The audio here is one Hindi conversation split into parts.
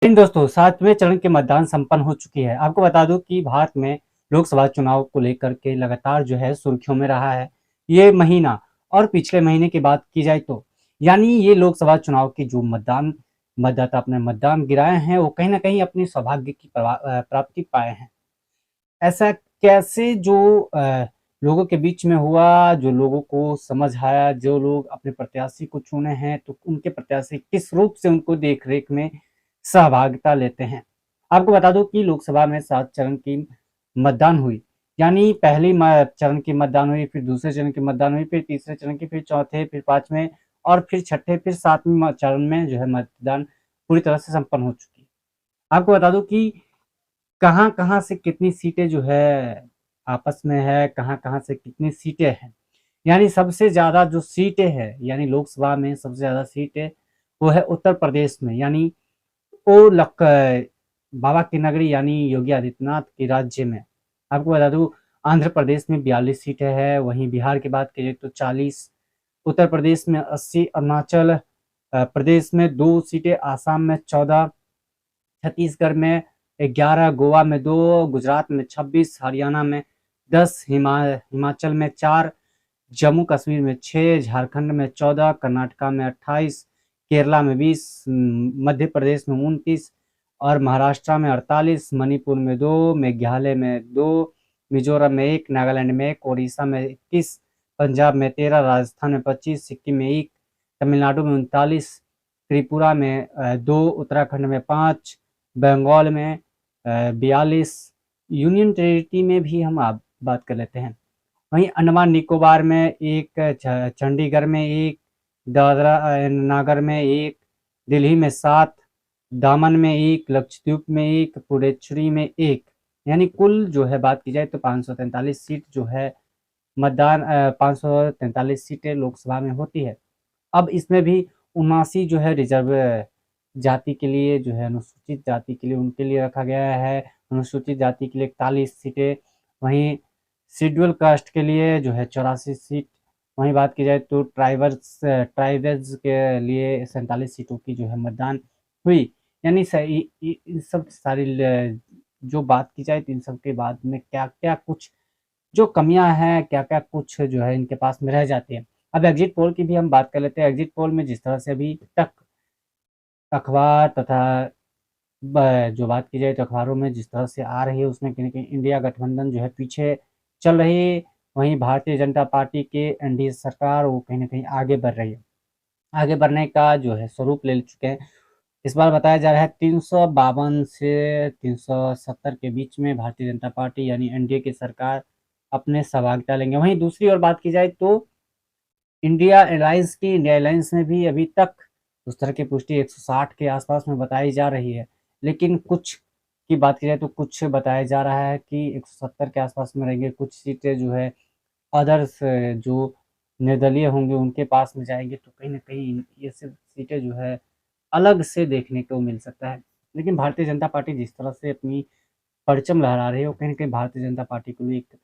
इन दोस्तों, 7वें चरण के मतदान संपन्न हो चुकी है। आपको बता दूं कि भारत में लोकसभा चुनाव को लेकर के लगातार जो है सुर्खियों में रहा है ये महीना। और पिछले महीने की बात की जाए तो यानी ये लोकसभा चुनाव की जो मतदाता अपने मतदान गिराए हैं वो कहीं ना कहीं अपनी सौभाग्य की प्राप्ति पाए हैं। ऐसा कैसे जो लोगों के बीच में हुआ, जो लोगों को समझ आया, जो लोग अपने प्रत्याशी को चुने हैं तो उनके प्रत्याशी किस रूप से उनको देख-रेख में सहभागिता लेते हैं। आपको बता दूं कि लोकसभा में 7 चरण की मतदान हुई। यानी पहली चरण की मतदान हुई, फिर दूसरे चरण की मतदान हुई, फिर तीसरे चरण की, फिर चौथे, फिर 5वें और फिर छठे, फिर 7वें चरण में जो है मतदान पूरी तरह से संपन्न हो चुकी है। आपको बता दूं कि कहाँ-कहाँ से कितनी सीटें जो है आपस में है, कहाँ-कहाँ से कितनी सीटें हैं। यानी सबसे ज़्यादा जो सीटें हैं, यानी लोकसभा में सबसे ज़्यादा सीटें वो है उत्तर प्रदेश में। यानी वो बाबा की नगरी यानी योगी आदित्यनाथ के राज्य में। आपको बता दूं आंध्र प्रदेश में 42 सीटें हैं, वहीं बिहार की बात करें तो 40, उत्तर प्रदेश में 80, अरुणाचल प्रदेश में 2 सीटें, आसाम में 14, छत्तीसगढ़ में 11, गोवा में 2, गुजरात में 26, हरियाणा में 10, हिमाचल में 4, जम्मू कश्मीर में 6, झारखंड में 14, कर्नाटका में 28, केरला में 20, मध्य प्रदेश में 29 और महाराष्ट्र में 48, मणिपुर में 2, मेघालय में 2, मिजोरम में 1, नागालैंड में 1, उड़ीसा में 21, पंजाब में 13, राजस्थान में 25, सिक्किम में 1, तमिलनाडु में 39, त्रिपुरा में 2, उत्तराखंड में 5, बंगाल में 42, यूनियन टेरिटरी में भी हम आप बात कर लेते हैं। वहीं अंडमान निकोबार में 1, चंडीगढ़ में 1, दादरा नगर में 1, दिल्ली में 7, दामन में 1, लक्षद्वीप में 1, पुडुचेरी में 1। यानी कुल जो है बात की जाए तो 543 सीट जो है 543 सीटें लोकसभा में होती है। अब इसमें भी 79 जो है रिजर्व जाति के लिए जो है अनुसूचित जाति के लिए उनके लिए रखा गया है। अनुसूचित जाति के लिए 41 सीटें, वहीं शेड्यूल कास्ट के लिए जो है 84 सीट, वहीं बात की जाए तो ट्राइबल्स के लिए 47 सीटों की जो है मतदान हुई। यानी इन सब सारी जो बात की जाए तो इन सब के बाद में क्या क्या कुछ जो कमियां हैं, क्या क्या कुछ जो है इनके पास में रह जाती है। अब एग्जिट पोल की भी हम बात कर लेते हैं। एग्जिट पोल में जिस तरह से अभी तक अखबार तथा जो बात की जाए तो अखबारों में जिस तरह से आ रही है उसमें कहीं न कहीं इंडिया गठबंधन जो है पीछे चल रही है। वहीं भारतीय जनता पार्टी के एनडीए सरकार वो कहीं न कहीं आगे बढ़ रही है। आगे बढ़ने का जो है स्वरूप ले चुके हैं। इस बार बताया जा रहा है 352 से 370 के बीच में भारतीय जनता पार्टी यानी एनडीए की सरकार अपने सहभागिता लेंगे। वहीं दूसरी ओर बात की जाए तो इंडिया अलायंस में भी अभी तक उस तरह की पुष्टि 160 के आसपास में बताई जा रही है। लेकिन कुछ की बात की जाए तो कुछ बताया जा रहा है कि 170 के आसपास में रहेंगे, कुछ सीटें जो है अदर्स जो निर्दलीय होंगे उनके पास में जाएँगे, तो कहीं न कहीं ये सब सीटें जो है अलग से देखने को मिल सकता है। लेकिन भारतीय जनता पार्टी जिस तरह से अपनी परचम लहरा रही है, वो कहीं न कहीं भारतीय जनता पार्टी को भी एक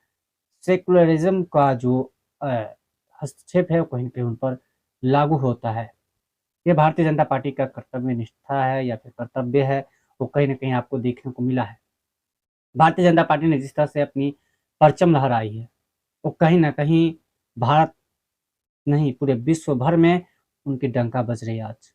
सेकुलरिज़्म का जो अ, हस्तक्षेप है, वो कहीं न कहीं उन पर लागू होता है। ये भारतीय जनता पार्टी का कर्तव्य निष्ठा है या फिर कर्तव्य है, वो कहीं न कहीं आपको देखने को मिला है। भारतीय जनता पार्टी ने जिस तरह से अपनी परचम लहराई है, वो कहीं न कहीं भारत नहीं पूरे विश्व भर में उनकी डंका बज रही है आज।